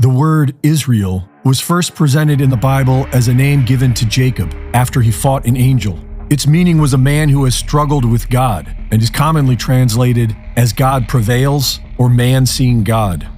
The word Israel was first presented in the Bible as a name given to Jacob after he fought an angel. Its meaning was a man who has struggled with God and is commonly translated as God prevails or man seeing God.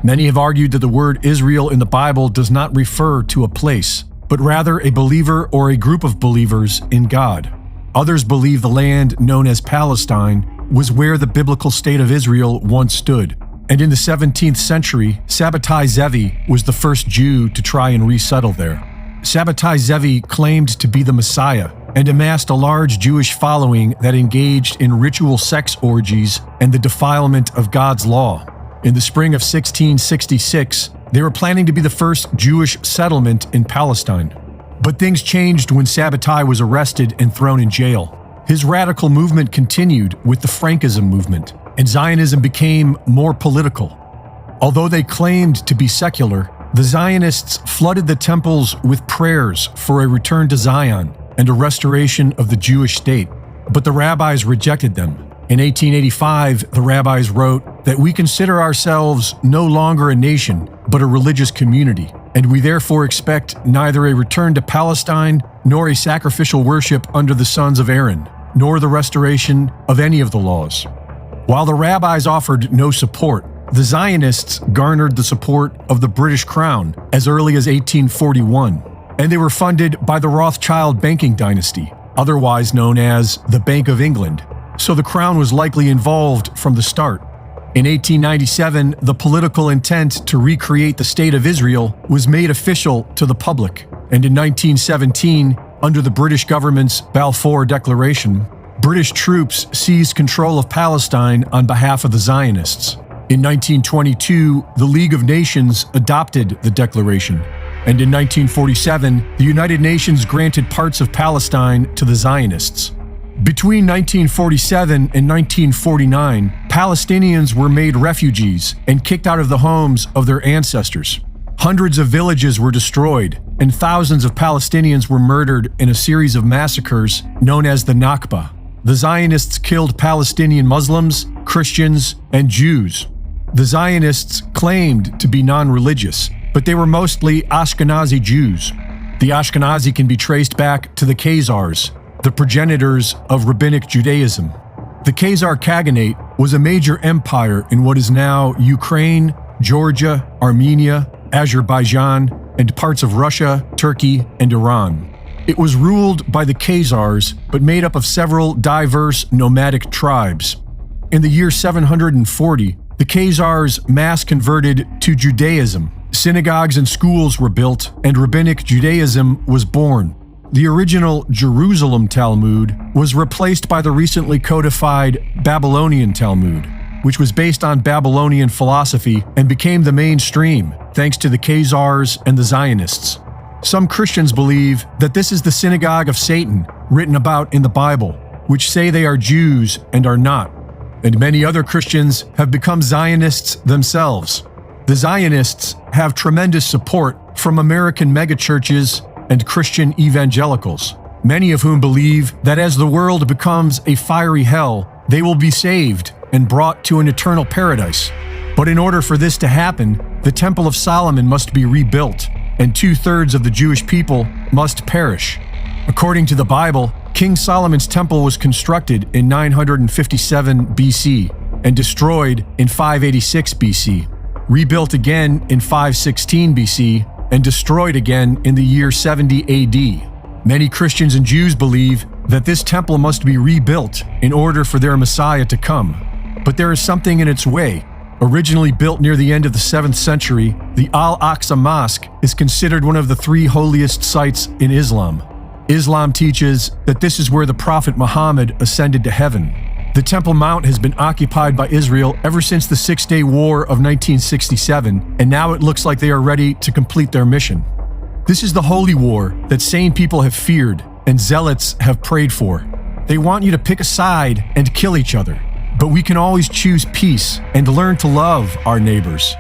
Many have argued that the word Israel in the Bible does not refer to a place, but rather a believer or a group of believers in God. Others believe the land known as Palestine was where the biblical state of Israel once stood. And in the 17th century, Sabbatai Zevi was the first Jew to try and resettle there. Sabbatai Zevi claimed to be the Messiah and amassed a large Jewish following that engaged in ritual sex orgies and the defilement of God's law. In the spring of 1666, they were planning to be the first Jewish settlement in Palestine. But things changed when Sabbatai was arrested and thrown in jail. His radical movement continued with the Frankism movement, and Zionism became more political. Although they claimed to be secular, the Zionists flooded the temples with prayers for a return to Zion and a restoration of the Jewish state. But the rabbis rejected them. In 1885, the rabbis wrote that we consider ourselves no longer a nation, but a religious community, and we therefore expect neither a return to Palestine nor a sacrificial worship under the sons of Aaron, nor the restoration of any of the laws. While the rabbis offered no support, the Zionists garnered the support of the British Crown as early as 1841, and they were funded by the Rothschild banking dynasty, otherwise known as the Bank of England, so the Crown was likely involved from the start. In 1897, the political intent to recreate the State of Israel was made official to the public, and in 1917, under the British government's Balfour Declaration, British troops seized control of Palestine on behalf of the Zionists. In 1922, the League of Nations adopted the declaration, and in 1947, the United Nations granted parts of Palestine to the Zionists. Between 1947 and 1949, Palestinians were made refugees and kicked out of the homes of their ancestors. Hundreds of villages were destroyed, and thousands of Palestinians were murdered in a series of massacres known as the Nakba. The Zionists killed Palestinian Muslims, Christians, and Jews. The Zionists claimed to be non-religious, but they were mostly Ashkenazi Jews. The Ashkenazi can be traced back to the Khazars, the progenitors of Rabbinic Judaism. The Khazar Khaganate was a major empire in what is now Ukraine, Georgia, Armenia, Azerbaijan, and parts of Russia, Turkey, and Iran. It was ruled by the Khazars, but made up of several diverse nomadic tribes. In the year 740, the Khazars mass converted to Judaism. Synagogues and schools were built, and Rabbinic Judaism was born. The original Jerusalem Talmud was replaced by the recently codified Babylonian Talmud, which was based on Babylonian philosophy and became the mainstream thanks to the Khazars and the Zionists. Some Christians believe that this is the synagogue of Satan written about in the Bible, which say they are Jews and are not. And many other Christians have become Zionists themselves. The Zionists have tremendous support from American megachurches and Christian evangelicals, many of whom believe that as the world becomes a fiery hell, they will be saved and brought to an eternal paradise. But in order for this to happen, the Temple of Solomon must be rebuilt, and 2/3 of the Jewish people must perish. According to the Bible, King Solomon's temple was constructed in 957 BC and destroyed in 586 BC, rebuilt again in 516 BC, and destroyed again in the year 70 AD. Many Christians and Jews believe that this temple must be rebuilt in order for their Messiah to come. But there is something in its way. Originally built near the end of the 7th century, the Al-Aqsa Mosque is considered one of the 3 holiest sites in Islam. Islam teaches that this is where the Prophet Muhammad ascended to heaven. The Temple Mount has been occupied by Israel ever since the Six-Day War of 1967, and now it looks like they are ready to complete their mission. This is the holy war that sane people have feared and zealots have prayed for. They want you to pick a side and kill each other. But we can always choose peace and learn to love our neighbors.